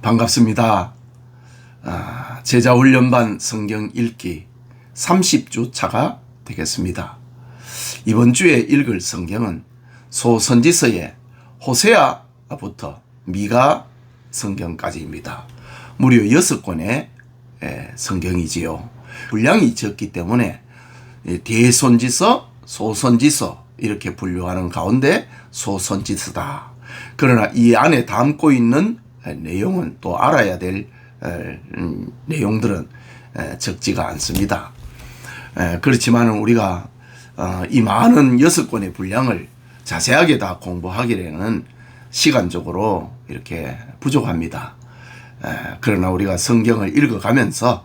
반갑습니다. 제자훈련반 성경 읽기 30주 차가 되겠습니다. 이번 주에 읽을 성경은 소선지서의 호세아부터 미가 성경까지입니다. 무려 6권의 성경이지요. 분량이 적기 때문에 대선지서, 소선지서 이렇게 분류하는 가운데 소선지서다. 그러나 이 안에 담고 있는 내용은 또 알아야 될 내용들은 적지가 않습니다. 그렇지만 우리가 이 많은 6권의 분량을 자세하게 다 공부하기에는 시간적으로 이렇게 부족합니다. 그러나 우리가 성경을 읽어가면서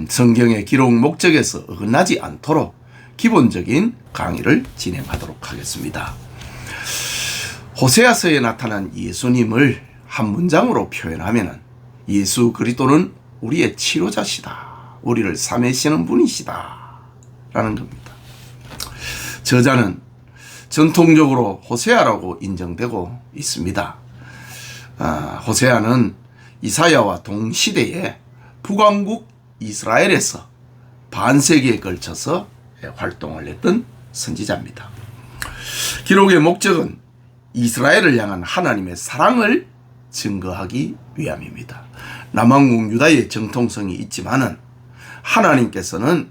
성경의 기록 목적에서 어긋나지 않도록 기본적인 강의를 진행하도록 하겠습니다. 호세아서에 나타난 예수님을 한 문장으로 표현하면 예수 그리스도는 우리의 치료자시다. 우리를 사매시는 분이시다. 라는 겁니다. 저자는 전통적으로 호세아라고 인정되고 있습니다. 호세아는 이사야와 동시대에 북왕국 이스라엘에서 반세기에 걸쳐서 활동을 했던 선지자입니다. 기록의 목적은 이스라엘을 향한 하나님의 사랑을 증거하기 위함입니다. 남왕국 유다의 정통성이 있지만은 하나님께서는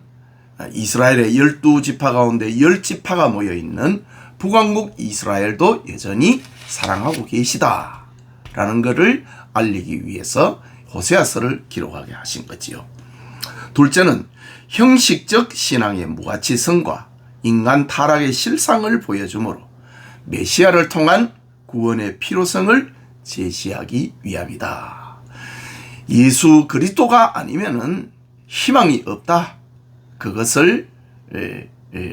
이스라엘의 12지파 가운데 10지파가 모여있는 북왕국 이스라엘도 여전히 사랑하고 계시다라는 것을 알리기 위해서 호세아서를 기록하게 하신 거지요. 둘째는 형식적 신앙의 무가치성과 인간 타락의 실상을 보여주므로 메시아를 통한 구원의 필요성을 제시하기 위함이다. 예수 그리스도가 아니면은 희망이 없다. 그것을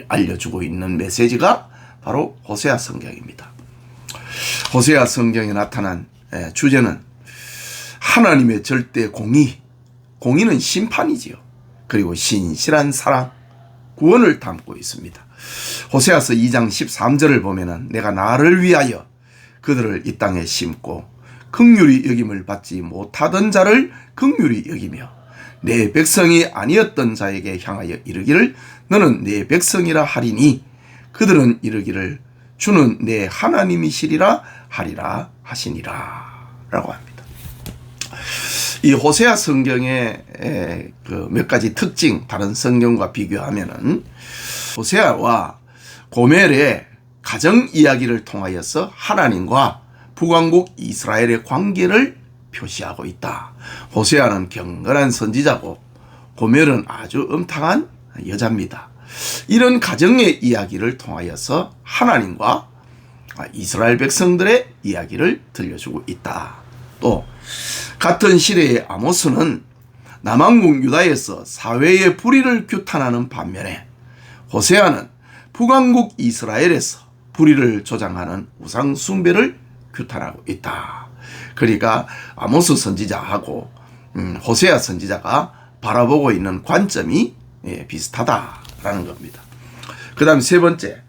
알려주고 있는 메시지가 바로 호세아 성경입니다. 호세아 성경에 나타난 주제는 하나님의 절대 공의는 심판이지요. 그리고 신실한 사랑, 구원을 담고 있습니다. 호세아서 2장 13절을 보면은 내가 나를 위하여 그들을 이 땅에 심고 긍휼히 여김을 받지 못하던 자를 긍휼히 여기며 내 백성이 아니었던 자에게 향하여 이르기를 너는 내 백성이라 하리니 그들은 이르기를 주는 내 하나님이시리라 하리라 하시니라 라고 합니다. 이 호세아 성경의 그 몇 가지 특징 다른 성경과 비교하면은 호세아와 고멜의 가정 이야기를 통하여서 하나님과 북왕국 이스라엘의 관계를 표시하고 있다. 호세아는 경건한 선지자고 고멜은 아주 음탕한 여자입니다. 이런 가정의 이야기를 통하여서 하나님과 이스라엘 백성들의 이야기를 들려주고 있다. 또 같은 시대의 아모스는 남왕국 유다에서 사회의 불의를 규탄하는 반면에 호세아는 북왕국 이스라엘에서 불의를 조장하는 우상 숭배를 규탄하고 있다. 그러니까 아모스 선지자하고 호세아 선지자가 바라보고 있는 관점이 비슷하다라는 겁니다. 그 다음 세 번째,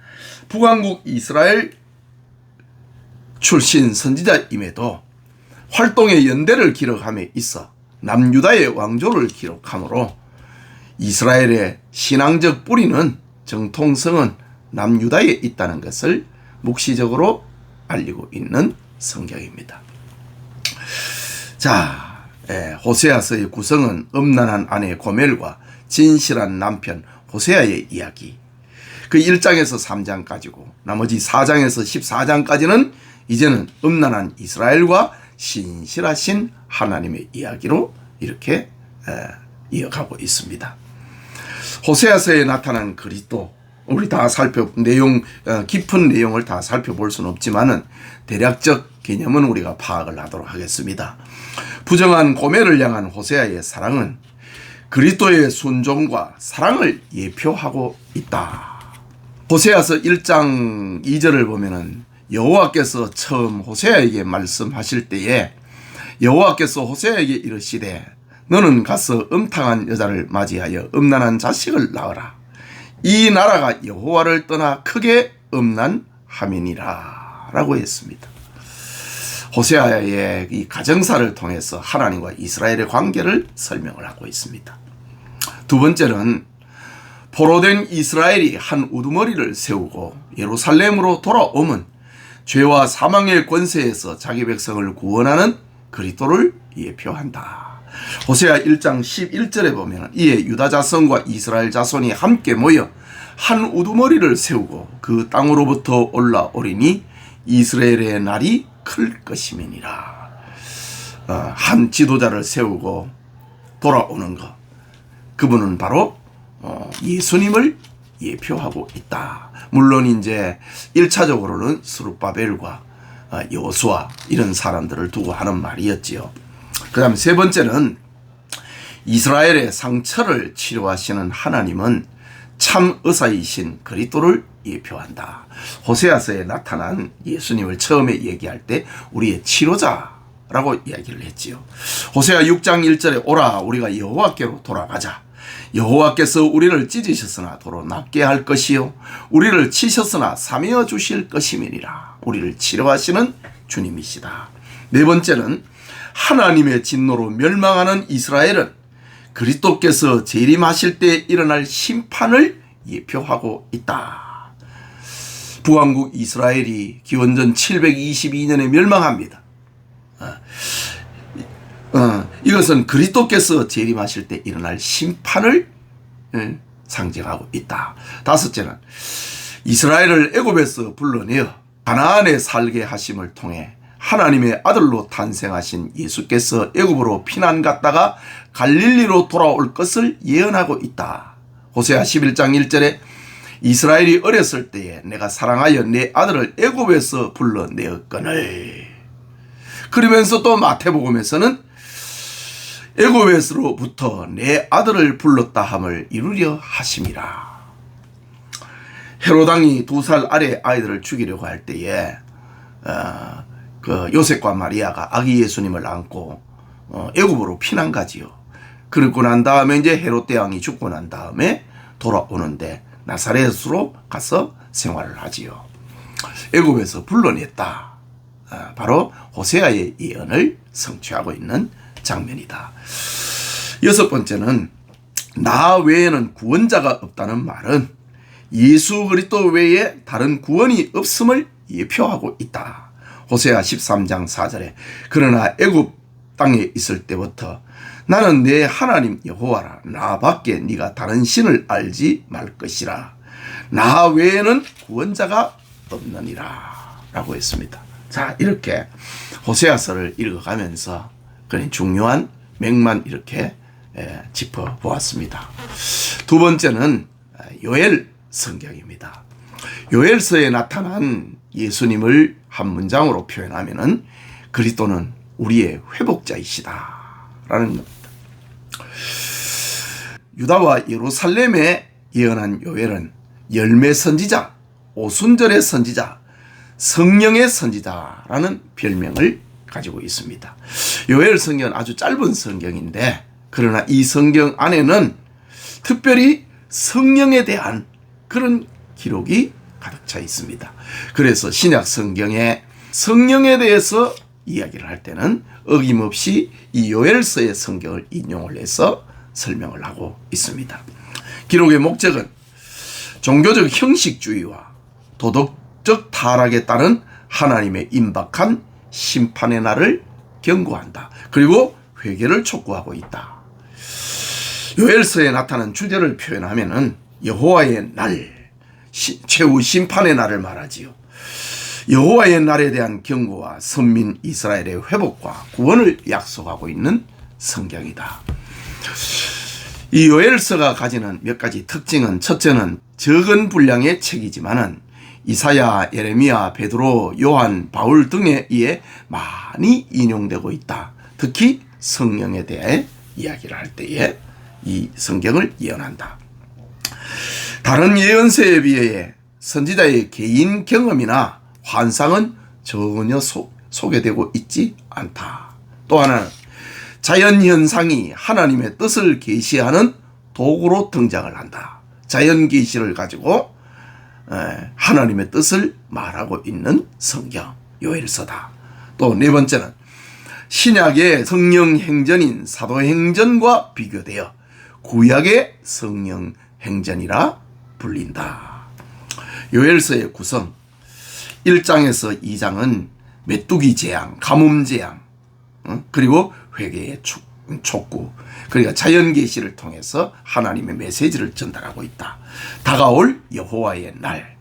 북왕국 이스라엘 출신 선지자임에도 활동의 연대를 기록함에 있어 남유다의 왕조를 기록하므로 이스라엘의 신앙적 뿌리는 정통성은 남유다에 있다는 것을 묵시적으로 알리고 있는 성경입니다. 자, 호세아서의 구성은 음란한 아내 고멜과 진실한 남편 호세아의 이야기. 그 1장에서 3장까지고 나머지 4장에서 14장까지는 이제는 음란한 이스라엘과 신실하신 하나님의 이야기로 이렇게 이어가고 있습니다. 호세아서에 나타난 그리스도 우리 다 깊은 내용을 다 살펴볼 수는 없지만은 대략적 개념은 우리가 파악을 하도록 하겠습니다. 부정한 고멜을 향한 호세아의 사랑은 그리스도의 순종과 사랑을 예표하고 있다. 호세아서 1장 2절을 보면은 여호와께서 처음 호세아에게 말씀하실 때에 여호와께서 호세아에게 이르시되 너는 가서 음탕한 여자를 맞이하여 음란한 자식을 낳으라. 이 나라가 여호와를 떠나 크게 음란함이니라 라고 했습니다. 호세아의 이 가정사를 통해서 하나님과 이스라엘의 관계를 설명을 하고 있습니다. 두 번째는 포로된 이스라엘이 한 우두머리를 세우고 예루살렘으로 돌아오면 죄와 사망의 권세에서 자기 백성을 구원하는 그리스도를 예표한다. 호세아 1장 11절에 보면 이에 유다 자손과 이스라엘 자손이 함께 모여 한 우두머리를 세우고 그 땅으로부터 올라오리니 이스라엘의 날이 클 것임이니라. 한 지도자를 세우고 돌아오는 것, 그분은 바로 예수님을 예표하고 있다. 물론 이제 1차적으로는 스룹바벨과 여호수아 이런 사람들을 두고 하는 말이었지요. 그 다음 세 번째는 이스라엘의 상처를 치료하시는 하나님은 참 의사이신 그리스도를 예표한다. 호세아서에 나타난 예수님을 처음에 얘기할 때 우리의 치료자라고 이야기를 했지요. 호세아 6장 1절에 오라 우리가 여호와께로 돌아가자. 여호와께서 우리를 찢으셨으나 도로 낫게 할 것이요 우리를 치셨으나 사며 주실 것임이니라. 우리를 치료하시는 주님이시다. 네 번째는 하나님의 진노로 멸망하는 이스라엘은 그리스도께서 재림하실 때 일어날 심판을 예표하고 있다. 북왕국 이스라엘이 기원전 722년에 멸망합니다. 이것은 그리스도께서 재림하실 때 일어날 심판을 상징하고 있다. 다섯째는 이스라엘을 애굽에서 불러내어 가나안에 살게 하심을 통해 하나님의 아들로 탄생하신 예수께서 애굽으로 피난 갔다가 갈릴리로 돌아올 것을 예언하고 있다. 호세아 11장 1절에 이스라엘이 어렸을 때에 내가 사랑하여 내 아들을 애굽에서 불러내었거늘. 그러면서 또 마태복음에서는 애굽에서로부터 내 아들을 불렀다 함을 이루려 하심이라. 헤로당이 2살 아래 아이들을 죽이려고 할 때에 그 요셉과 마리아가 아기 예수님을 안고 애굽으로 피난 가지요. 그러고 난 다음에 이제 헤롯 대왕이 죽고 난 다음에 돌아오는데 나사렛으로 가서 생활을 하지요. 애굽에서 불러냈다. 바로 호세아의 예언을 성취하고 있는 장면이다. 여섯 번째는 나 외에는 구원자가 없다는 말은 예수 그리스도 외에 다른 구원이 없음을 예표하고 있다. 호세아 13장 4절에 그러나 애굽 땅에 있을 때부터 나는 내 하나님 여호와라. 나 밖에 네가 다른 신을 알지 말 것이라. 나 외에는 구원자가 없느니라 라고 했습니다. 자, 이렇게 호세아서를 읽어가면서 그런 중요한 맥만 이렇게 짚어보았습니다. 두 번째는 요엘 성경입니다. 요엘서에 나타난 예수님을 한 문장으로 표현하면은 그리스도는 우리의 회복자이시다 라는 겁니다. 유다와 예루살렘에 예언한 요엘은 열매 선지자, 오순절의 선지자, 성령의 선지자라는 별명을 가지고 있습니다. 요엘 성경은 아주 짧은 성경인데 그러나 이 성경 안에는 특별히 성령에 대한 그런 기록이 가득 차 있습니다. 그래서 신약 성경에 성령에 대해서 이야기를 할 때는 어김없이 이 요엘서의 성경을 인용을 해서 설명을 하고 있습니다. 기록의 목적은 종교적 형식주의와 도덕적 타락에 따른 하나님의 임박한 심판의 날을 경고한다. 그리고 회개를 촉구하고 있다. 요엘서에 나타난 주제를 표현하면은 여호와의 날, 최후 심판의 날을 말하지요. 여호와의 날에 대한 경고와 선민 이스라엘의 회복과 구원을 약속하고 있는 성경이다. 이 요엘서가 가지는 몇 가지 특징은 첫째는 적은 분량의 책이지만은 이사야, 예레미야, 베드로, 요한, 바울 등에 의해 많이 인용되고 있다. 특히 성령에 대해 이야기를 할 때에 이 성경을 예언한다. 다른 예언서에 비해 선지자의 개인 경험이나 환상은 전혀 소개되고 있지 않다. 또 하나는 자연현상이 하나님의 뜻을 계시하는 도구로 등장을 한다. 자연계시를 가지고 하나님의 뜻을 말하고 있는 성경 요엘서다. 또 네 번째는 신약의 성령 행전인 사도행전과 비교되어 구약의 성령 행전이라 불린다. 요엘서의 구성 1장에서 2장은 메뚜기 재앙, 가뭄 재앙, 그리고 회개의 촉구, 그러니까 자연계시를 통해서 하나님의 메시지를 전달하고 있다. 다가올 여호와의 날,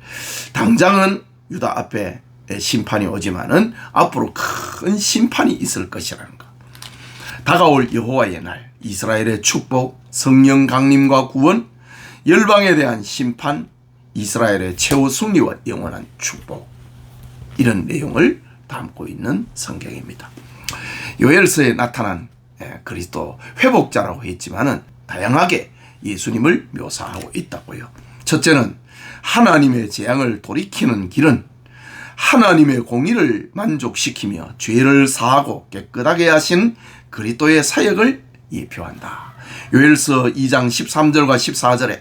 당장은 유다 앞에 심판이 오지만은 앞으로 큰 심판이 있을 것이라는 것. 다가올 여호와의 날, 이스라엘의 축복, 성령 강림과 구원, 열방에 대한 심판, 이스라엘의 최후 승리와 영원한 축복, 이런 내용을 담고 있는 성경입니다. 요엘서에 나타난 그리스도 회복자라고 했지만은 다양하게 예수님을 묘사하고 있다고요. 첫째는 하나님의 재앙을 돌이키는 길은 하나님의 공의를 만족시키며 죄를 사하고 깨끗하게 하신 그리스도의 사역을 예표한다. 요엘서 2장 13절과 14절에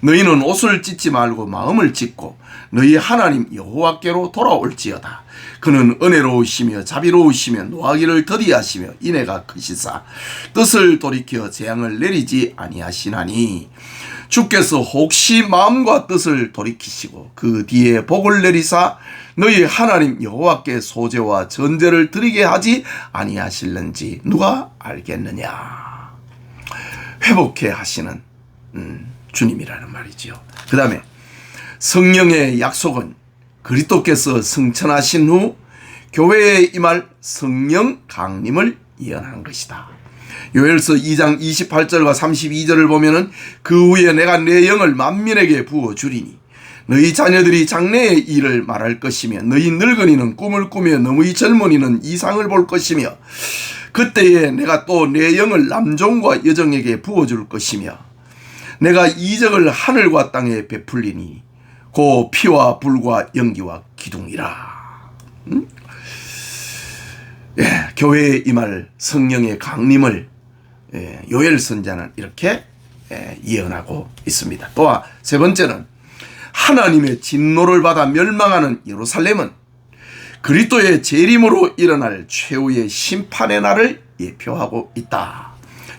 너희는 옷을 찢지 말고 마음을 찢고 너희 하나님 여호와께로 돌아올지어다. 그는 은혜로우시며 자비로우시며 노하기를 더디하시며 인애가 크시사 뜻을 돌이켜 재앙을 내리지 아니하시나니 주께서 혹시 마음과 뜻을 돌이키시고 그 뒤에 복을 내리사 너희 하나님 여호와께 소제와 전제를 드리게 하지 아니하실는지 누가 알겠느냐. 회복해 하시는 주님이라는 말이지요. 그 다음에 성령의 약속은 그리스도께서 승천하신 후 교회에 임할 성령 강림을 예언하는 것이다. 요엘서 2장 28절과 32절을 보면은 그 후에 내가 내 영을 만민에게 부어주리니 너희 자녀들이 장래의 일을 말할 것이며 너희 늙은이는 꿈을 꾸며 너희 젊은이는 이상을 볼 것이며 그때에 내가 또 내 영을 남종과 여종에게 부어줄 것이며 내가 이적을 하늘과 땅에 베풀리니 고 피와 불과 연기와 기둥이라. 교회에 임할 성령의 강림을 요엘 선자는 이렇게 예언하고 있습니다. 또한 세 번째는 하나님의 진노를 받아 멸망하는 예루살렘은 그리스도의 재림으로 일어날 최후의 심판의 날을 예표하고 있다.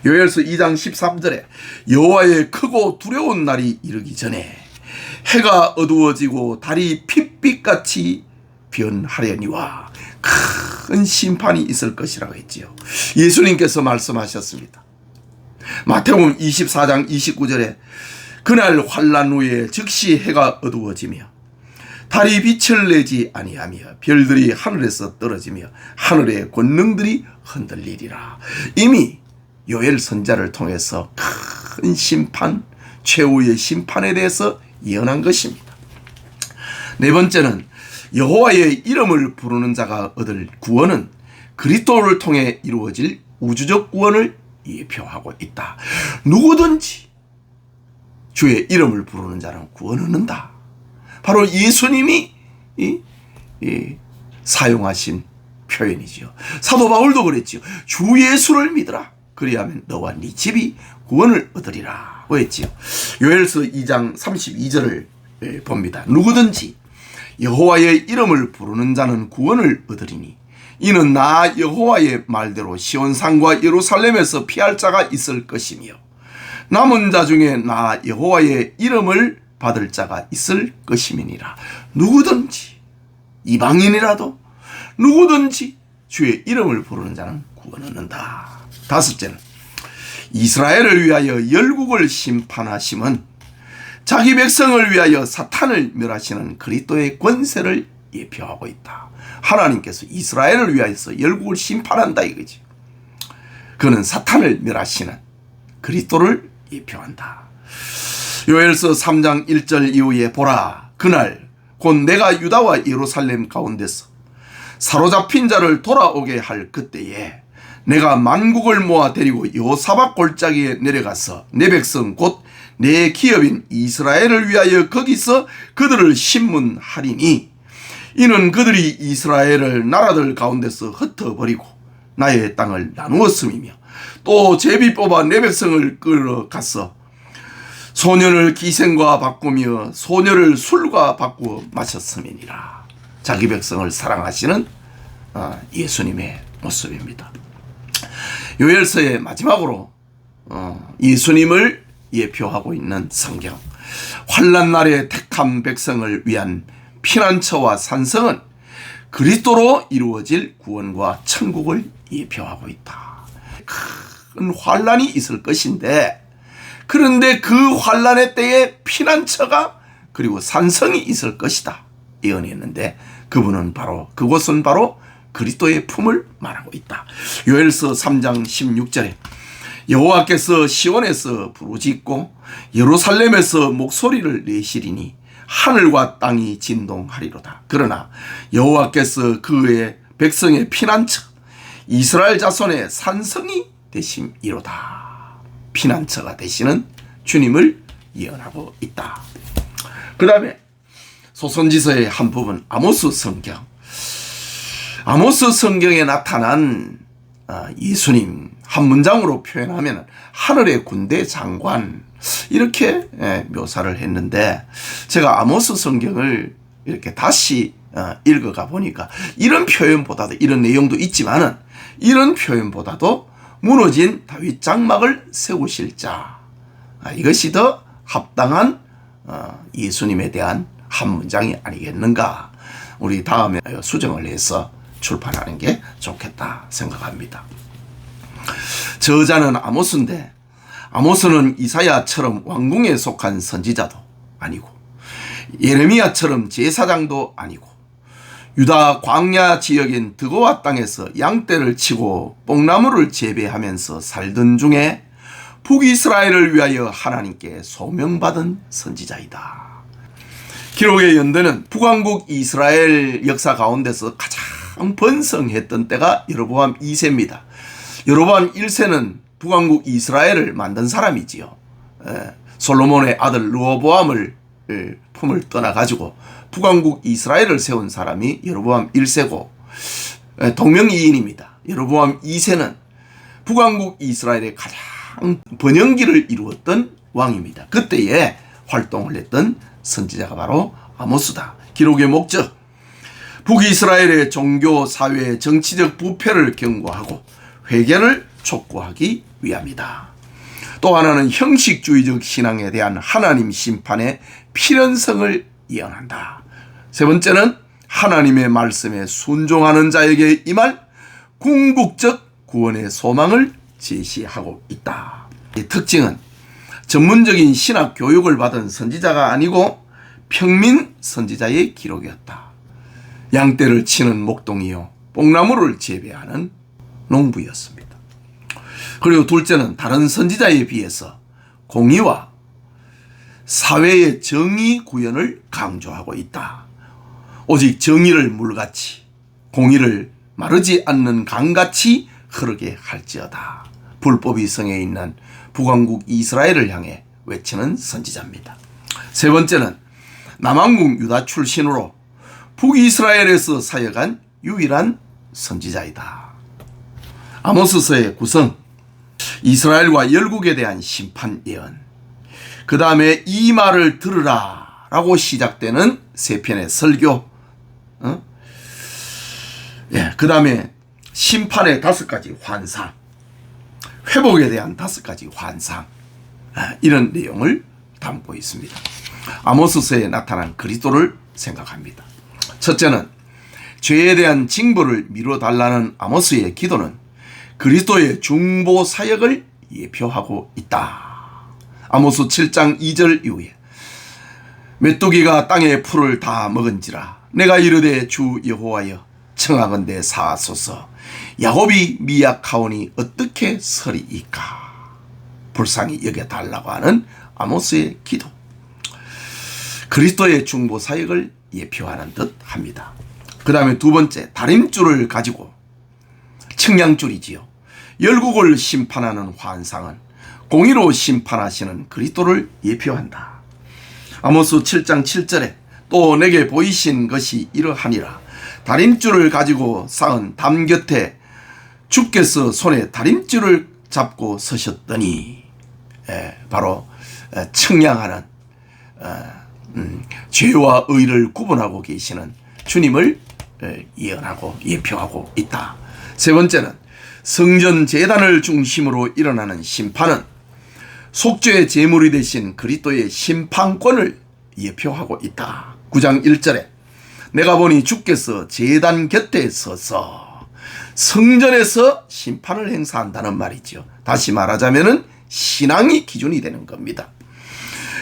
요엘서 2장 13절에 여호와의 크고 두려운 날이 이르기 전에 해가 어두워지고 달이 핏빛같이 변하려니와 큰 심판이 있을 것이라고 했지요. 예수님께서 말씀하셨습니다. 마태복음 24장 29절에 그날 환난 후에 즉시 해가 어두워지며 달이 빛을 내지 아니하며 별들이 하늘에서 떨어지며 하늘의 권능들이 흔들리리라. 이미 요엘 선자를 통해서 큰 심판, 최후의 심판에 대해서 예언한 것입니다. 네 번째는 여호와의 이름을 부르는 자가 얻을 구원은 그리스도를 통해 이루어질 우주적 구원을 예표하고 있다. 누구든지 주의 이름을 부르는 자는 구원을 얻는다. 바로 예수님이 사용하신 표현이지요. 사도 바울도 그랬지요. 주 예수를 믿으라. 그리하면 너와 네 집이 구원을 얻으리라 고 했지요. 요엘서 2장 32절을 봅니다. 누구든지 여호와의 이름을 부르는 자는 구원을 얻으리니 이는 나 여호와의 말대로 시온산과 예루살렘에서 피할 자가 있을 것이며 남은 자 중에 나 여호와의 이름을 받을 자가 있을 것임이니라. 누구든지 이방인이라도 누구든지 주의 이름을 부르는 자는 구원을 얻는다. 다섯째는 이스라엘을 위하여 열국을 심판하심은 자기 백성을 위하여 사탄을 멸하시는 그리스도의 권세를 예표하고 있다. 하나님께서 이스라엘을 위하여서 열국을 심판한다 이거지. 그는 사탄을 멸하시는 그리스도를 예표한다. 요엘서 3장 1절 이후에 보라 그날 곧 내가 유다와 예루살렘 가운데서 사로잡힌 자를 돌아오게 할 그때에 내가 만국을 모아 데리고 여호사밧 골짜기에 내려가서 내 백성 곧 내 기업인 이스라엘을 위하여 거기서 그들을 심문하리니 이는 그들이 이스라엘을 나라들 가운데서 흩어버리고 나의 땅을 나누었음이며 또 제비 뽑아 내 백성을 끌어갔어 소년을 기생과 바꾸며 소녀를 술과 바꾸어 마셨음이니라. 자기 백성을 사랑하시는 예수님의 모습입니다. 요엘서의 마지막으로 예수님을 예표하고 있는 성경, 환난 날에 택한 백성을 위한 피난처와 산성은 그리스도로 이루어질 구원과 천국을 예표하고 있다. 큰 환난이 있을 것인데, 그런데 그 환난의 때에 피난처가 그리고 산성이 있을 것이다 예언했는데, 그곳은 바로 그리스도의 품을 말하고 있다. 요엘서 3장 16절에 여호와께서 시온에서 부르짖고 예루살렘에서 목소리를 내시리니 하늘과 땅이 진동하리로다. 그러나 여호와께서 그의 백성의 피난처 이스라엘 자손의 산성이 되심이로다. 피난처가 되시는 주님을 예언하고 있다. 그 다음에 소선지서의 한 부분 아모스 성경, 아모스 성경에 나타난 예수님 한 문장으로 표현하면 하늘의 군대 장관, 이렇게 묘사를 했는데, 제가 아모스 성경을 이렇게 다시 읽어가 보니까 이런 표현보다도, 이런 내용도 있지만은 이런 표현보다도 무너진 다윗 장막을 세우실 자, 이것이 더 합당한 예수님에 대한 한 문장이 아니겠는가. 우리 다음에 수정을 해서 출판하는 게 좋겠다 생각합니다. 저자는 아모스인데, 아모스는 이사야처럼 왕궁에 속한 선지자도 아니고 예레미야처럼 제사장도 아니고 유다 광야 지역인 드고와 땅에서 양떼를 치고 뽕나무를 재배하면서 살던 중에 북이스라엘을 위하여 하나님께 소명받은 선지자이다. 기록의 연대는 북왕국 이스라엘 역사 가운데서 가장 번성했던 때가 여로보암 2세입니다. 여로보암 1세는 북왕국 이스라엘을 만든 사람이지요. 솔로몬의 아들 르호보암을 품을 떠나가지고 북왕국 이스라엘을 세운 사람이 여로보암 1세고 동명이인입니다. 여로보암 2세는 북왕국 이스라엘의 가장 번영기를 이루었던 왕입니다. 그때에 활동을 했던 선지자가 바로 아모스다. 기록의 목적, 북이스라엘의 종교, 사회, 정치적 부패를 경고하고 회개를 촉구하기 위함이다. 또 하나는 형식주의적 신앙에 대한 하나님 심판의 필연성을 예언한다. 세 번째는 하나님의 말씀에 순종하는 자에게 임할 궁극적 구원의 소망을 제시하고 있다. 이 특징은 전문적인 신학 교육을 받은 선지자가 아니고 평민 선지자의 기록이었다. 양떼를 치는 목동이요, 뽕나무를 재배하는 농부였습니다. 그리고 둘째는 다른 선지자에 비해서 공의와 사회의 정의 구현을 강조하고 있다. 오직 정의를 물같이, 공의를 마르지 않는 강같이 흐르게 할지어다. 불법이 성에 있는 북왕국 이스라엘을 향해 외치는 선지자입니다. 세 번째는 남왕국 유다 출신으로 북이스라엘에서 사역한 유일한 선지자이다. 아모스서의 구성, 이스라엘과 열국에 대한 심판 예언, 그 다음에 이 말을 들으라 라고 시작되는 세 편의 설교, 그 다음에 심판의 5가지 환상, 회복에 대한 5가지 환상, 이런 내용을 담고 있습니다. 아모스서에 나타난 그리스도를 생각합니다. 첫째는 죄에 대한 징벌을 미뤄달라는 아모스의 기도는 그리스도의 중보 사역을 예표하고 있다. 아모스 7장 2절 이후에 메뚜기가 땅의 풀을 다 먹은지라 내가 이르되 주 여호와여 청하건대 사하소서, 야곱이 미약하오니 어떻게 서리이까. 불쌍히 여겨달라고 하는 아모스의 기도, 그리스도의 중보 사역을 예표하는 듯 합니다. 그 다음에 두 번째, 다림줄을 가지고, 측량줄이지요, 열국을 심판하는 환상은 공의로 심판하시는 그리스도를 예표한다. 아모스 7장 7절에 또 내게 보이신 것이 이러하니라. 다림줄을 가지고 쌓은 담 곁에 주께서 손에 다림줄을 잡고 서셨더니, 바로 측량하는, 죄와 의를 구분하고 계시는 주님을 예언하고 예표하고 있다. 세 번째는 성전 제단을 중심으로 일어나는 심판은 속죄의 제물이 되신 그리스도의 심판권을 예표하고 있다. 9장 1절에 내가 보니 주께서 제단 곁에 서서 성전에서 심판을 행사한다는 말이죠. 다시 말하자면은 신앙이 기준이 되는 겁니다.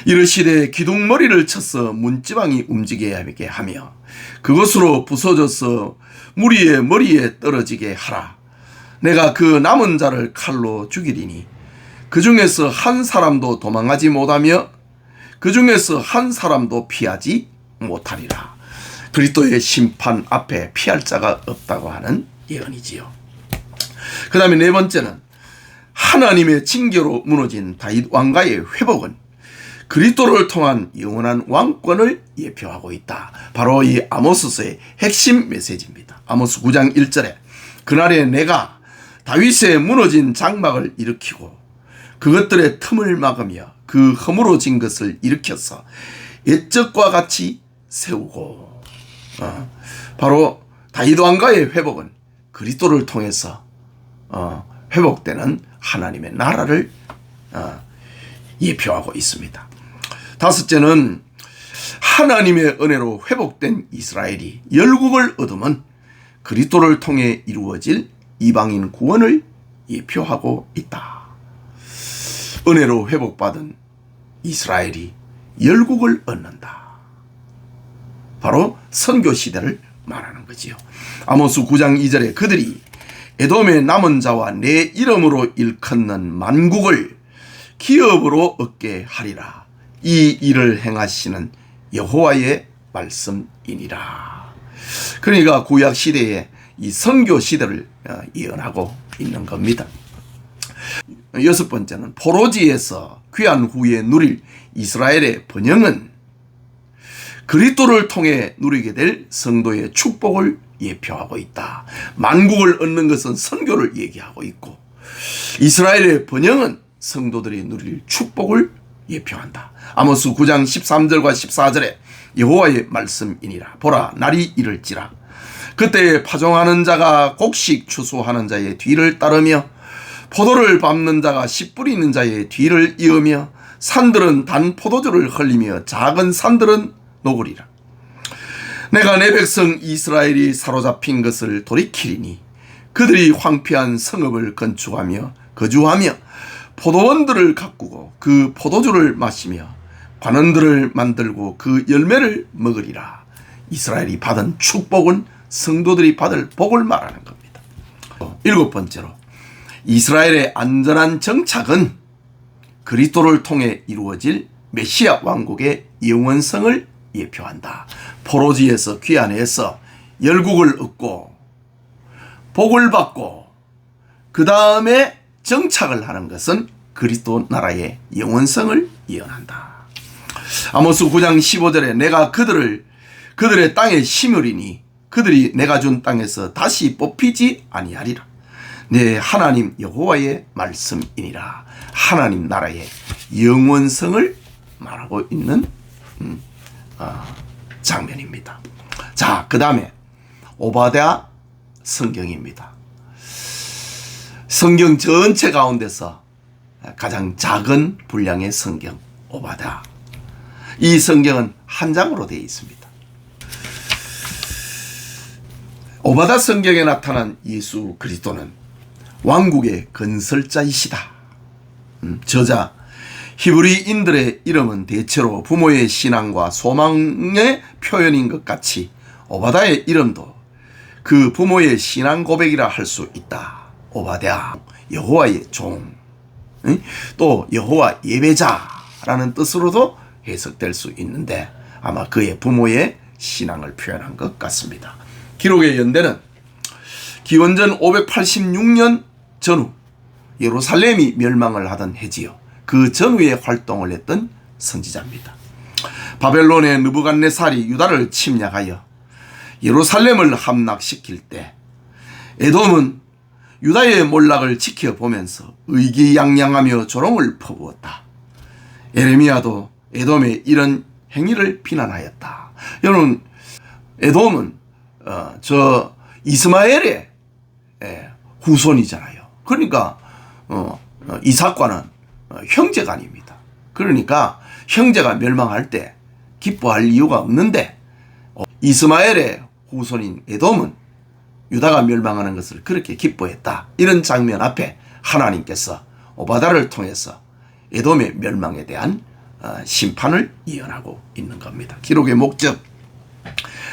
이르시되 기둥머리를 쳐서 문지방이 움직이게 하며 그것으로 부서져서 무리의 머리에 떨어지게 하라. 내가 그 남은 자를 칼로 죽이리니 그 중에서 한 사람도 도망하지 못하며 그 중에서 한 사람도 피하지 못하리라. 그리스도의 심판 앞에 피할 자가 없다고 하는 예언이지요. 그 다음에 네 번째는 하나님의 징계로 무너진 다윗 왕가의 회복은 그리스도를 통한 영원한 왕권을 예표하고 있다. 바로 이 아모스서의 핵심 메시지입니다. 아모스 9장 1절에 그날에 내가 다윗의 무너진 장막을 일으키고 그것들의 틈을 막으며 그 허물어진 것을 일으켜서 옛적과 같이 세우고 바로 다윗 왕가의 회복은 그리스도를 통해서 회복되는 하나님의 나라를 예표하고 있습니다. 다섯째는 하나님의 은혜로 회복된 이스라엘이 열국을 얻으면 그리스도를 통해 이루어질 이방인 구원을 예표하고 있다. 은혜로 회복받은 이스라엘이 열국을 얻는다. 바로 선교 시대를 말하는 거지요. 아모스 9장 2절에 그들이 에돔의 남은 자와 내 이름으로 일컫는 만국을 기업으로 얻게 하리라. 이 일을 행하시는 여호와의 말씀이니라. 그러니까 구약 시대에 이 선교 시대를 예언하고 있는 겁니다. 여섯 번째는 포로지에서 귀한 후에 누릴 이스라엘의 번영은 그리스도를 통해 누리게 될 성도의 축복을 예표하고 있다. 만국을 얻는 것은 선교를 얘기하고 있고 이스라엘의 번영은 성도들이 누릴 축복을 예표한다. 아모스 9장 13절과 14절에 여호와의 말씀이니라. 보라 날이 이를지라 그때 파종하는 자가 곡식 추수하는 자의 뒤를 따르며 포도를 밟는 자가 씨 뿌리는 자의 뒤를 이으며 산들은 단 포도주를 흘리며 작은 산들은 녹으리라. 내가 내 백성 이스라엘이 사로잡힌 것을 돌이키리니 그들이 황폐한 성읍을 건축하며 거주하며 포도원들을 가꾸고 그 포도주를 마시며 관원들을 만들고 그 열매를 먹으리라. 이스라엘이 받은 축복은 성도들이 받을 복을 말하는 겁니다. 일곱 번째로 이스라엘의 안전한 정착은 그리스도를 통해 이루어질 메시아 왕국의 영원성을 예표한다. 포로지에서 귀환해서 열국을 얻고 복을 받고 그 다음에 정착을 하는 것은 그리스도 나라의 영원성을 예언한다. 아모스 9장 15절에 내가 그들의 땅에 심으리니 그들이 내가 준 땅에서 다시 뽑히지 아니하리라. 내 하나님 여호와의 말씀이니라. 하나님 나라의 영원성을 말하고 있는 장면입니다. 자, 그 다음에 오바댜 성경입니다. 성경 전체 가운데서 가장 작은 분량의 성경 오바댜. 이 성경은 한 장으로 되어 있습니다. 오바댜 성경에 나타난 예수 그리스도는 왕국의 건설자이시다. 저자 히브리인들의 이름은 대체로 부모의 신앙과 소망의 표현인 것 같이 오바댜의 이름도 그 부모의 신앙 고백이라 할 수 있다. 오바댜, 여호와의 종, 또 여호와 예배자라는 뜻으로도 해석될 수 있는데 아마 그의 부모의 신앙을 표현한 것 같습니다. 기록의 연대는 기원전 586년 전후 예루살렘이 멸망을 하던 해지요. 그 전후에 활동을 했던 선지자입니다. 바벨론의 느부갓네살이 유다를 침략하여 예루살렘을 함락시킬 때 에돔은 유다의 몰락을 지켜보면서 의기양양하며 조롱을 퍼부었다. 예레미야도 에돔의 이런 행위를 비난하였다. 여러분, 에돔은 저 이스마엘의 후손이잖아요. 그러니까 이삭과는 형제가 아닙니다. 그러니까 형제가 멸망할 때 기뻐할 이유가 없는데 이스마엘의 후손인 에돔은 유다가 멸망하는 것을 그렇게 기뻐했다. 이런 장면 앞에 하나님께서 오바다를 통해서 에돔의 멸망에 대한 심판을 예언하고 있는 겁니다. 기록의 목적,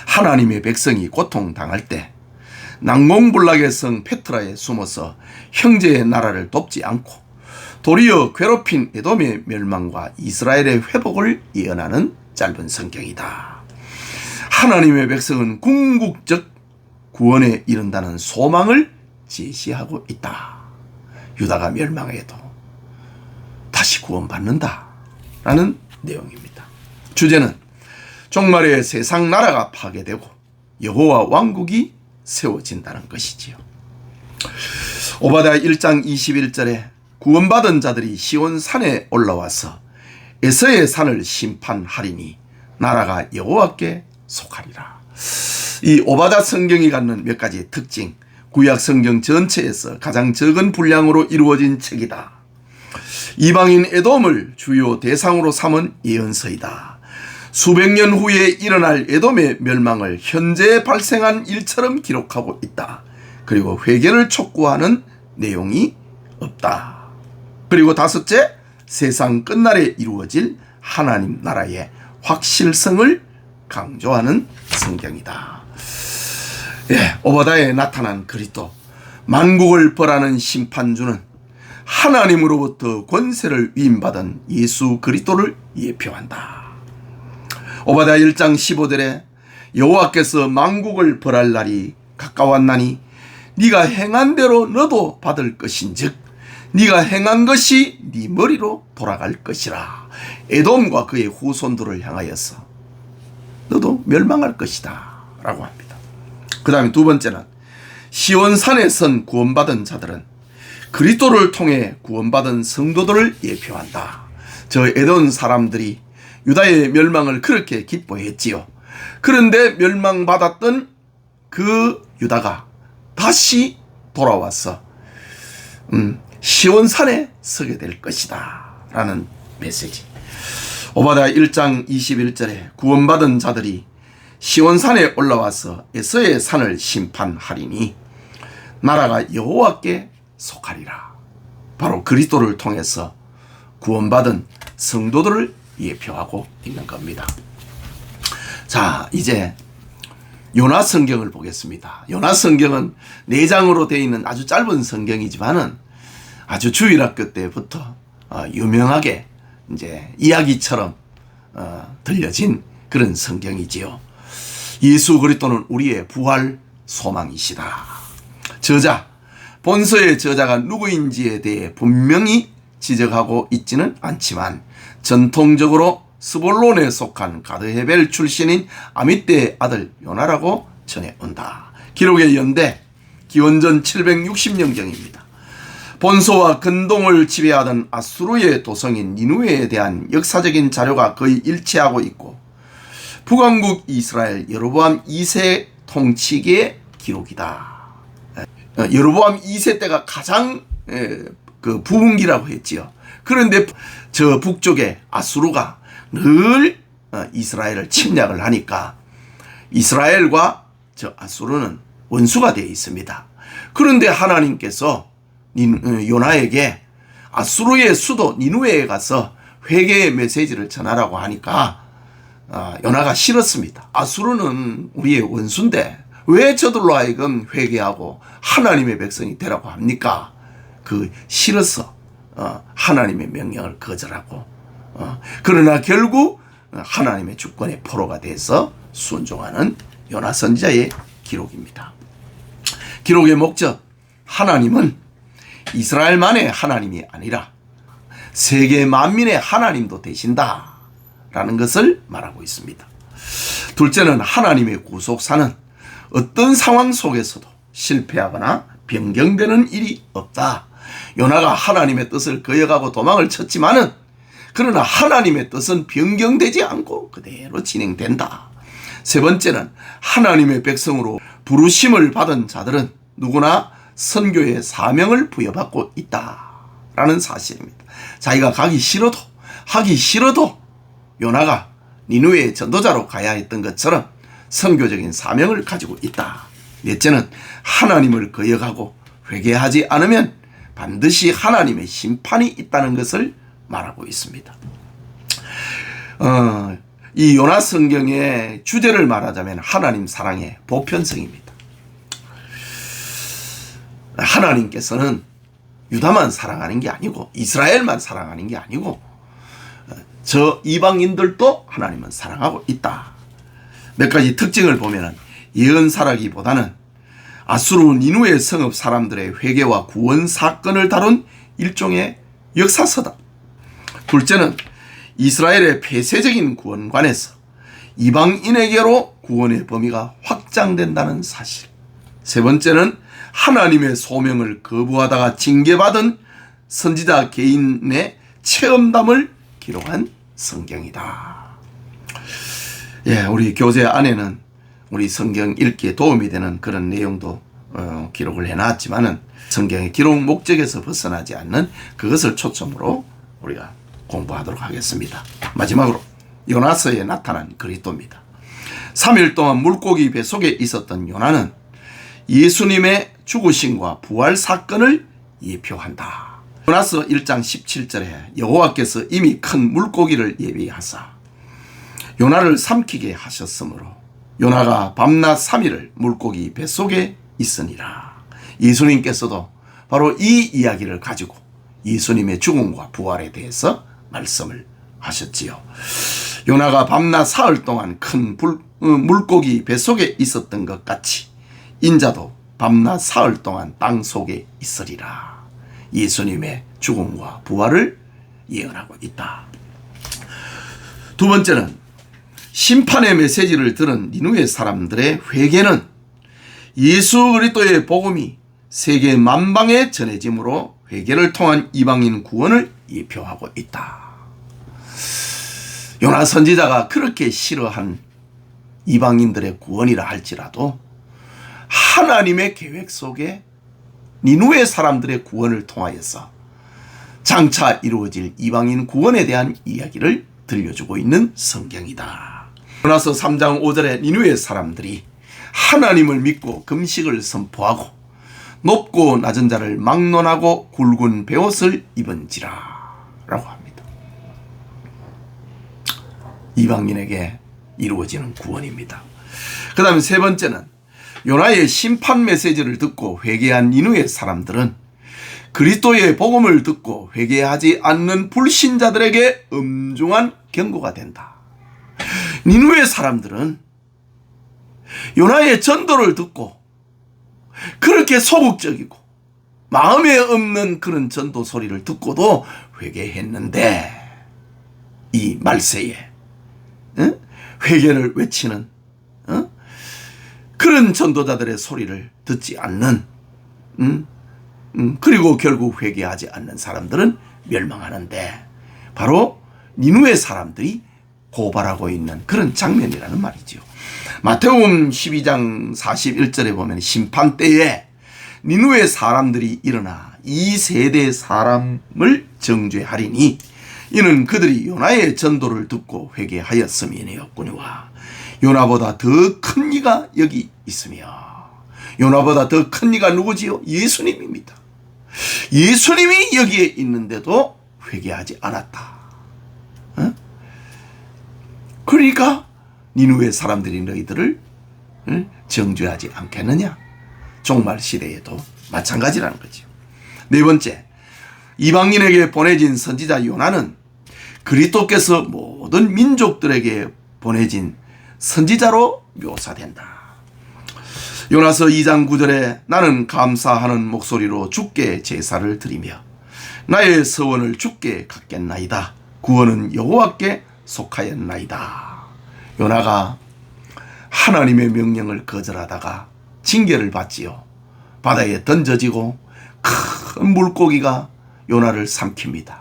하나님의 백성이 고통당할 때 난공불락의 성 페트라에 숨어서 형제의 나라를 돕지 않고 도리어 괴롭힌 에돔의 멸망과 이스라엘의 회복을 예언하는 짧은 성경이다. 하나님의 백성은 궁극적 구원에 이른다는 소망을 제시하고 있다. 유다가 멸망해도 다시 구원받는다 라는 내용입니다. 주제는 종말에 세상 나라가 파괴되고 여호와 왕국이 세워진다는 것이지요. 오바댜 1장 21절에 구원받은 자들이 시온 산에 올라와서 에서의 산을 심판하리니 나라가 여호와께 속하리라. 이 오바댜 성경이 갖는 몇 가지 특징, 구약 성경 전체에서 가장 적은 분량으로 이루어진 책이다. 이방인 에돔을 주요 대상으로 삼은 예언서이다. 수백 년 후에 일어날 에돔의 멸망을 현재 발생한 일처럼 기록하고 있다. 그리고 회개를 촉구하는 내용이 없다. 그리고 다섯째, 세상 끝날에 이루어질 하나님 나라의 확실성을 강조하는 성경이다. 오바댜에 나타난 그리스도, 만국을 벌하는 심판주는 하나님으로부터 권세를 위임받은 예수 그리스도를 예표한다. 오바댜 1장 15절에 여호와께서 만국을 벌할 날이 가까웠나니 네가 행한 대로 너도 받을 것인즉 네가 행한 것이 네 머리로 돌아갈 것이라. 에돔과 그의 후손들을 향하여서 너도 멸망할 것이다 라고 합니다. 그 다음에 두 번째는 시온산에 선 구원받은 자들은 그리스도를 통해 구원받은 성도들을 예표한다. 저 에돔 사람들이 유다의 멸망을 그렇게 기뻐했지요. 그런데 멸망받았던 그 유다가 다시 돌아와서 시온산에 서게 될 것이다 라는 메시지. 오바댜 1장 21절에 구원받은 자들이 시온산에 올라와서 에서의 산을 심판하리니 나라가 여호와께 속하리라. 바로 그리스도를 통해서 구원받은 성도들을 예표하고 있는 겁니다. 자, 이제 요나 성경을 보겠습니다. 요나 성경은 4장으로 되어 있는 아주 짧은 성경이지만은 아주 주일학교 때부터 유명하게 이제 이야기처럼 들려진 그런 성경이지요. 예수 그리스도는 우리의 부활 소망이시다. 저자, 본서의 저자가 누구인지에 대해 분명히 지적하고 있지는 않지만 전통적으로 스볼론에 속한 가드헤벨 출신인 아미떼의 아들 요나라고 전해온다. 기록의 연대 기원전 760년경입니다. 본소와 근동을 지배하던 아수르의 도성인 니누에에 대한 역사적인 자료가 거의 일치하고 있고 북왕국 이스라엘 여로보암 2세 통치기의 기록이다. 여로보암 2세 때가 가장 그 부흥기라고 했지요. 그런데 저 북쪽에 아수르가 늘 이스라엘을 침략을 하니까 이스라엘과 저 아수르는 원수가 되어 있습니다. 그런데 하나님께서 요나에게 아수르의 수도 니누에에 가서 회개의 메시지를 전하라고 하니까 요나가 싫었습니다. 아수르는 우리의 원수인데 왜 저들로 하여금 회개하고 하나님의 백성이 되라고 합니까? 그 싫어서 하나님의 명령을 거절하고 그러나 결국 하나님의 주권의 포로가 돼서 순종하는 요나 선지자의 기록입니다. 기록의 목적, 하나님은 이스라엘만의 하나님이 아니라 세계 만민의 하나님도 되신다 라는 것을 말하고 있습니다. 둘째는 하나님의 구속사는 어떤 상황 속에서도 실패하거나 변경되는 일이 없다. 요나가 하나님의 뜻을 거역하고 도망을 쳤지만은 그러나 하나님의 뜻은 변경되지 않고 그대로 진행된다. 세 번째는 하나님의 백성으로 부르심을 받은 자들은 누구나 선교의 사명을 부여받고 있다라는 사실입니다. 자기가 하기 싫어도 요나가 니느웨의 전도자로 가야 했던 것처럼 선교적인 사명을 가지고 있다. 넷째는 하나님을 거역하고 회개하지 않으면 반드시 하나님의 심판이 있다는 것을 말하고 있습니다. 이 요나 성경의 주제를 말하자면 하나님 사랑의 보편성입니다. 하나님께서는 유다만 사랑하는 게 아니고 이스라엘만 사랑하는 게 아니고 저 이방인들도 하나님은 사랑하고 있다. 몇 가지 특징을 보면은 예언사라기보다는 아수르 니느웨 성읍 사람들의 회개와 구원 사건을 다룬 일종의 역사서다. 둘째는 이스라엘의 폐쇄적인 구원관에서 이방인에게로 구원의 범위가 확장된다는 사실. 세 번째는 하나님의 소명을 거부하다가 징계받은 선지자 개인의 체험담을 기록한 성경이다. 예, 우리 교재 안에는 우리 성경 읽기에 도움이 되는 그런 내용도 기록을 해놨지만은 성경의 기록 목적에서 벗어나지 않는 그것을 초점으로 우리가 공부하도록 하겠습니다. 마지막으로 요나서에 나타난 그리스도입니다. 3일 동안 물고기 뱃속에 있었던 요나는 예수님의 죽으심과 부활 사건을 예표한다. 요나서 1장 17절에 여호와께서 이미 큰 물고기를 예비하사 요나를 삼키게 하셨으므로 요나가 밤낮 3일을 물고기 뱃속에 있으니라. 예수님께서도 바로 이 이야기를 가지고 예수님의 죽음과 부활에 대해서 말씀을 하셨지요. 요나가 밤낮 사흘 동안 큰 물고기 뱃속에 있었던 것 같이 인자도 밤낮 사흘 동안 땅 속에 있으리라. 예수님의 죽음과 부활을 예언하고 있다. 두 번째는 심판의 메시지를 들은 니느웨 사람들의 회개는 예수 그리스도의 복음이 세계 만방에 전해짐으로 회개를 통한 이방인 구원을 예표하고 있다. 요나 선지자가 그렇게 싫어한 이방인들의 구원이라 할지라도 하나님의 계획 속에 니느웨 사람들의 구원을 통하여서 장차 이루어질 이방인 구원에 대한 이야기를 들려주고 있는 성경이다. 요나서 3장 5절에 니느웨 사람들이 하나님을 믿고 금식을 선포하고 높고 낮은 자를 막론하고 굵은 베옷을 입은지라 라고 합니다. 이방인에게 이루어지는 구원입니다. 그 다음에 세 번째는 요나의 심판 메시지를 듣고 회개한 니느웨 사람들은 그리스도의 복음을 듣고 회개하지 않는 불신자들에게 엄중한 경고가 된다. 니느웨 사람들은 요나의 전도를 듣고 그렇게 소극적이고 마음에 없는 그런 전도 소리를 듣고도 회개했는데 이 말세에 회개를 외치는 그런 전도자들의 소리를 듣지 않는 그리고 결국 회개하지 않는 사람들은 멸망하는데 바로 니느웨 사람들이 고발하고 있는 그런 장면이라는 말이죠. 마태복음 12장 41절에 보면 심판 때에 니느웨 사람들이 일어나 이 세대 사람을 정죄하리니 이는 그들이 요나의 전도를 듣고 회개하였음이니었거니와 요나보다 더 큰 이가 여기 있으며 요나보다 더 큰 이가 누구지요? 예수님입니다. 예수님이 여기에 있는데도 회개하지 않았다. 그러니까 니느웨 사람들이 너희들을 정죄하지 않겠느냐? 종말 시대에도 마찬가지라는 거죠. 네 번째, 이방인에게 보내진 선지자 요나는 그리스도께서 모든 민족들에게 보내진 선지자로 묘사된다. 요나서 2장 9절에 나는 감사하는 목소리로 주께 제사를 드리며 나의 서원을 주께 갖겠나이다. 구원은 여호와께 속하였나이다. 요나가 하나님의 명령을 거절하다가 징계를 받지요. 바다에 던져지고 큰 물고기가 요나를 삼킵니다.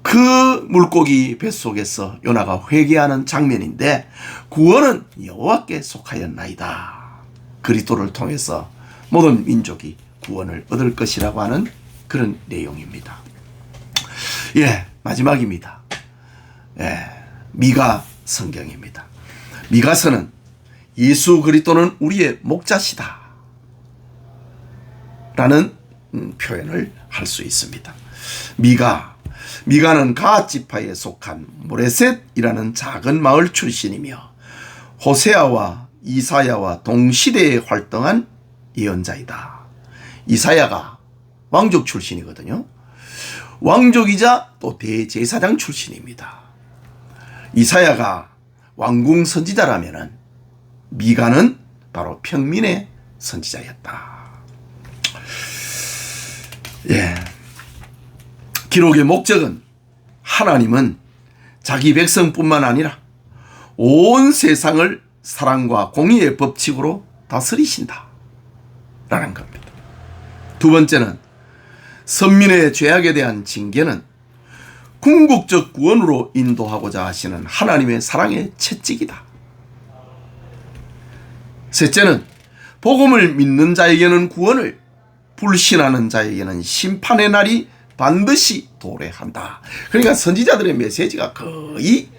그 물고기 뱃속에서 요나가 회개하는 장면인데 구원은 여호와께 속하였나이다. 그리스도를 통해서 모든 민족이 구원을 얻을 것이라고 하는 그런 내용입니다. 예, 마지막입니다. 예, 미가 성경입니다. 미가서는 예수 그리스도는 우리의 목자시다 라는 표현을 할 수 있습니다. 미가는 가앗 지파에 속한 모레셋이라는 작은 마을 출신이며 호세아와 이사야와 동시대에 활동한 예언자이다. 이사야가 왕족 출신이거든요. 왕족이자 또 대제사장 출신입니다. 이사야가 왕궁 선지자라면은 미가는 바로 평민의 선지자였다. 예. 기록의 목적은 하나님은 자기 백성뿐만 아니라 온 세상을 사랑과 공의의 법칙으로 다스리신다 라는 겁니다. 두 번째는 선민의 죄악에 대한 징계는 궁극적 구원으로 인도하고자 하시는 하나님의 사랑의 채찍이다. 셋째는 복음을 믿는 자에게는 구원을, 불신하는 자에게는 심판의 날이 반드시 도래한다. 그러니까 선지자들의 메시지가 거의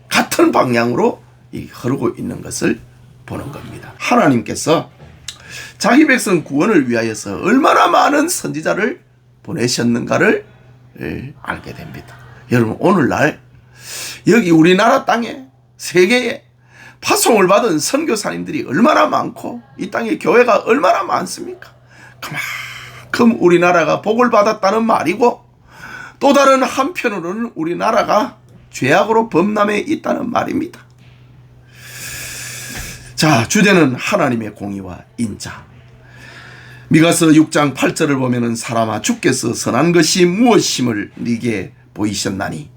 같은 방향으로 흐르고 있는 것을 보는 겁니다. 하나님께서 자기 백성 구원을 위하여서 얼마나 많은 선지자를 보내셨는가를 알게 됩니다. 여러분, 오늘날 여기 우리나라 땅에, 세계에 파송을 받은 선교사님들이 얼마나 많고 이 땅에 교회가 얼마나 많습니까? 그만큼 우리나라가 복을 받았다는 말이고, 또 다른 한편으로는 우리나라가 죄악으로 범람해 있다는 말입니다. 자, 주제는 하나님의 공의와 인자. 미가서 6장 8절을 보면은 사람아, 주께서 선한 것이 무엇임을 네게 보이셨나니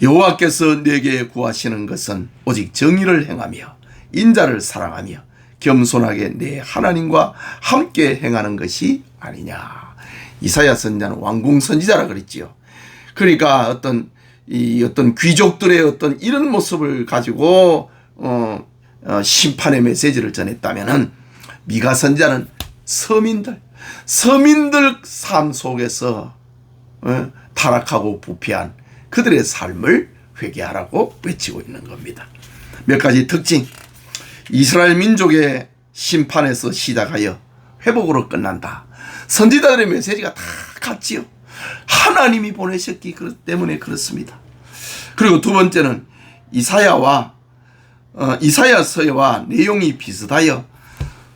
여호와께서 네게 구하시는 것은 오직 정의를 행하며 인자를 사랑하며 겸손하게 내 하나님과 함께 행하는 것이 아니냐. 이사야 선지자는 왕궁 선지자라 그랬지요. 그러니까 어떤 귀족들의 어떤 이런 모습을 가지고 심판의 메시지를 전했다면은 미가 선지자는 서민들 삶 속에서 타락하고 부패한 그들의 삶을 회개하라고 외치고 있는 겁니다. 몇 가지 특징. 이스라엘 민족의 심판에서 시작하여 회복으로 끝난다. 선지자들의 메시지가 다 같지요. 하나님이 보내셨기 때문에 그렇습니다. 그리고 두 번째는 이사야서와 내용이 비슷하여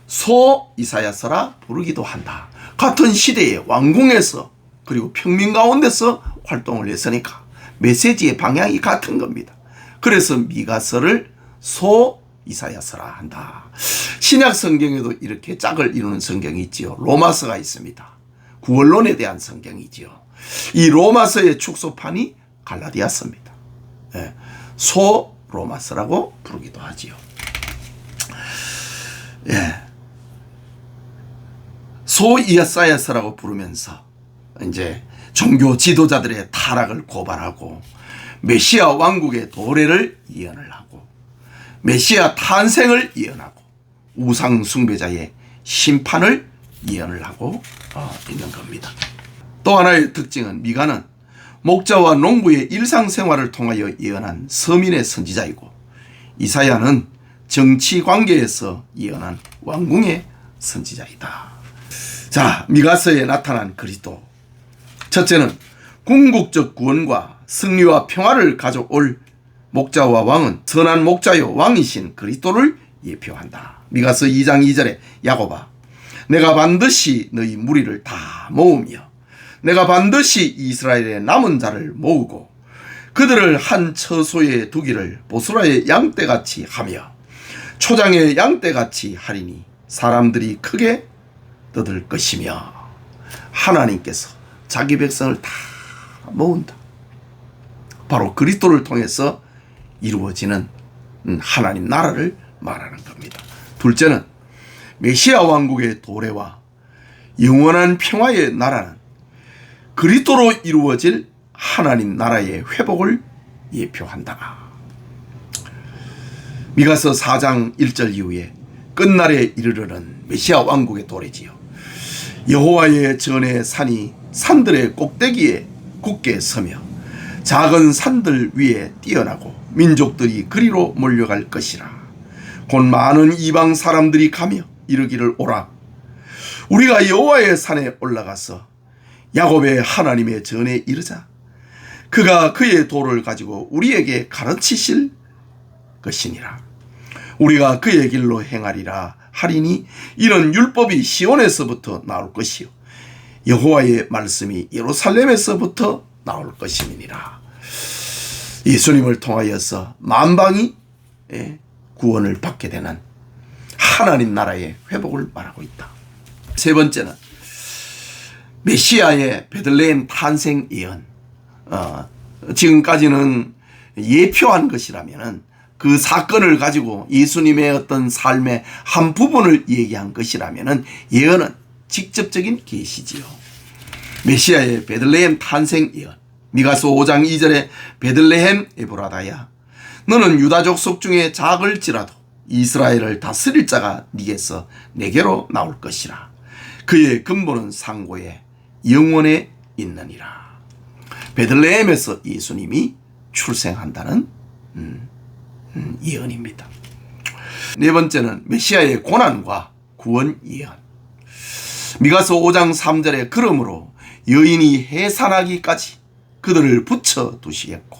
소 이사야서라 부르기도 한다. 같은 시대에 왕궁에서 그리고 평민 가운데서 활동을 했으니까 메시지의 방향이 같은 겁니다. 그래서 미가서를 소 이사야서라 한다. 신약 성경에도 이렇게 짝을 이루는 성경이 있지요. 로마서가 있습니다. 구원론에 대한 성경이지요. 이 로마서의 축소판이 갈라디아서입니다. 소 로마서라고 부르기도 하지요. 소 이사야서라고 부르면서 이제 종교 지도자들의 타락을 고발하고 메시아 왕국의 도래를 예언을 하고 메시아 탄생을 예언하고 우상 숭배자의 심판을 예언을 하고 있는 겁니다. 또 하나의 특징은 미가는 목자와 농부의 일상생활을 통하여 예언한 서민의 선지자이고, 이사야는 정치 관계에서 예언한 왕궁의 선지자이다. 자, 미가서에 나타난 그리스도. 첫째는 궁극적 구원과 승리와 평화를 가져올 목자와 왕은 선한 목자요 왕이신 그리스도를 예표한다. 미가서 2장 2절에 야곱아, 내가 반드시 너희 무리를 다 모으며 내가 반드시 이스라엘의 남은 자를 모으고 그들을 한 처소에 두기를 보스라의 양떼같이 하며 초장의 양떼같이 하리니 사람들이 크게 떠들 것이며. 하나님께서 자기 백성을 다 모은다. 바로 그리스도를 통해서 이루어지는 하나님 나라를 말하는 겁니다. 둘째는 메시아 왕국의 도래와 영원한 평화의 나라는 그리스도로 이루어질 하나님 나라의 회복을 예표한다. 미가서 4장 1절 이후에 끝날에 이르르는 메시아 왕국의 도래지요. 여호와의 전의 산이 산들의 꼭대기에 굳게 서며 작은 산들 위에 뛰어나고 민족들이 그리로 몰려갈 것이라. 곧 많은 이방 사람들이 가며 이르기를 오라. 우리가 여호와의 산에 올라가서 야곱의 하나님의 전에 이르자. 그가 그의 도를 가지고 우리에게 가르치실 것이니라. 우리가 그의 길로 행하리라 하리니 이런 율법이 시온에서부터 나올 것이요 여호와의 말씀이 예루살렘에서부터 나올 것임이니라. 예수님을 통하여서 만방이 구원을 받게 되는 하나님 나라의 회복을 말하고 있다. 세 번째는 메시아의 베들레헴 탄생 예언. 지금까지는 예표한 것이라면은 그 사건을 가지고 예수님의 어떤 삶의 한 부분을 얘기한 것이라면은 예언은 직접적인 계시지요. 메시아의 베들레헴 탄생 예언. 미가서 5장 2절에 베들레헴 에브라다야 너는 유다족 속 중에 작을지라도 이스라엘을 다스릴 자가 네게서 내게로 나올 것이라. 그의 근본은 상고에 영원에 있느니라. 베들레헴에서 예수님이 출생한다는 예언입니다. 네 번째는 메시아의 고난과 구원 예언. 미가서 5장 3절에 그러므로 여인이 해산하기까지 그들을 붙여 두시겠고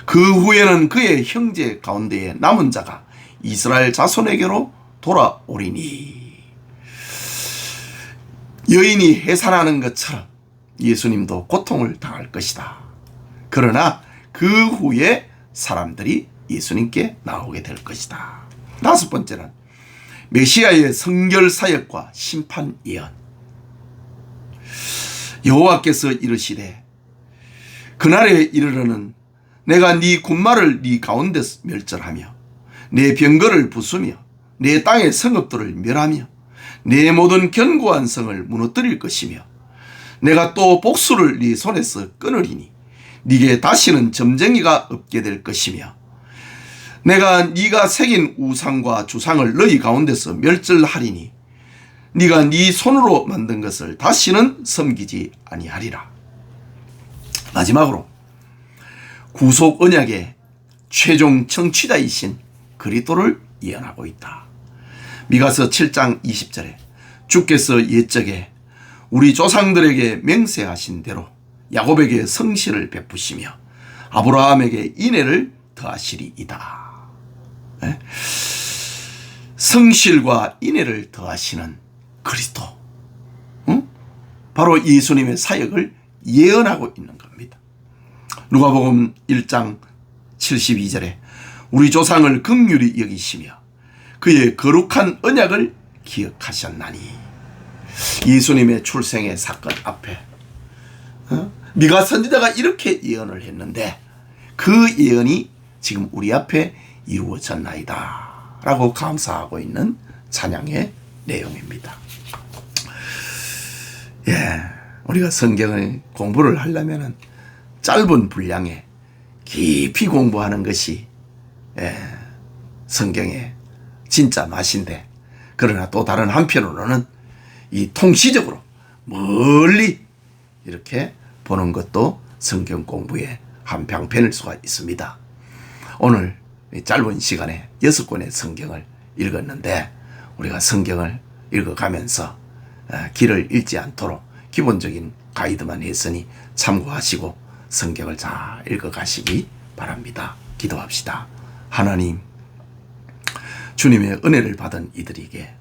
그 후에는 그의 형제 가운데에 남은 자가 이스라엘 자손에게로 돌아오리니. 여인이 해산하는 것처럼 예수님도 고통을 당할 것이다. 그러나 그 후에 사람들이 예수님께 나오게 될 것이다. 다섯 번째는 메시아의 성결 사역과 심판 예언. 여호와께서 이르시되 그날에 이르러는 내가 네 군마를 네 가운데서 멸절하며 내 병거를 부수며 내 땅의 성읍들을 멸하며 내 모든 견고한 성을 무너뜨릴 것이며 내가 또 복수를 네 손에서 끊으리니 네게 다시는 점쟁이가 없게 될 것이며 내가 네가 새긴 우상과 주상을 너희 가운데서 멸절하리니 네가 네 손으로 만든 것을 다시는 섬기지 아니하리라. 마지막으로 구속 언약의 최종 청취자이신 그리스도를 예언하고 있다. 미가서 7장 20절에 주께서 옛적에 우리 조상들에게 맹세하신 대로 야곱에게 성실을 베푸시며 아브라함에게 인애를 더하시리이다. 성실과 인애를 더하시는 그리스도, 바로 예수님의 사역을 예언하고 있는 겁니다. 누가복음 1장 72절에 우리 조상을 긍휼히 여기시며 그의 거룩한 언약을 기억하셨나니. 예수님의 출생의 사건 앞에 미가 선지자가 이렇게 예언을 했는데 그 예언이 지금 우리 앞에 이루어졌나이다 라고 감사하고 있는 찬양의 내용입니다. 우리가 성경을 공부를 하려면 짧은 분량에 깊이 공부하는 것이 성경의 진짜 맛인데, 그러나 또 다른 한편으로는 이 통시적으로 멀리 이렇게 보는 것도 성경 공부의 한 방편일 수가 있습니다. 오늘 짧은 시간에 6권의 성경을 읽었는데 우리가 성경을 읽어가면서 길을 잃지 않도록 기본적인 가이드만 했으니 참고하시고 성경을 잘 읽어가시기 바랍니다. 기도합시다. 하나님, 주님의 은혜를 받은 이들에게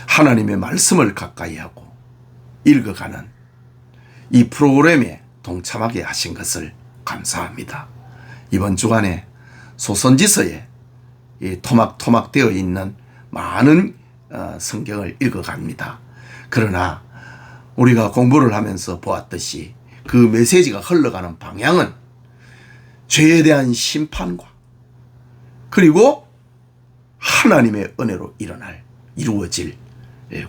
하나님의 말씀을 가까이 하고 읽어가는 이 프로그램에 동참하게 하신 것을 감사합니다. 이번 주간에 소선지서에 토막토막 되어 있는 많은 성경을 읽어갑니다. 그러나 우리가 공부를 하면서 보았듯이 그 메시지가 흘러가는 방향은 죄에 대한 심판과 그리고 하나님의 은혜로 이루어질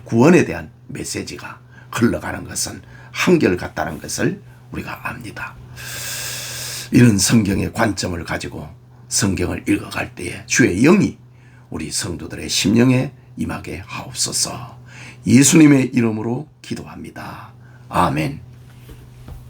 구원에 대한 메시지가 흘러가는 것은 한결같다는 것을 우리가 압니다. 이런 성경의 관점을 가지고 성경을 읽어갈 때에 주의 영이 우리 성도들의 심령에 임하게 하옵소서. 예수님의 이름으로 기도합니다. 아멘.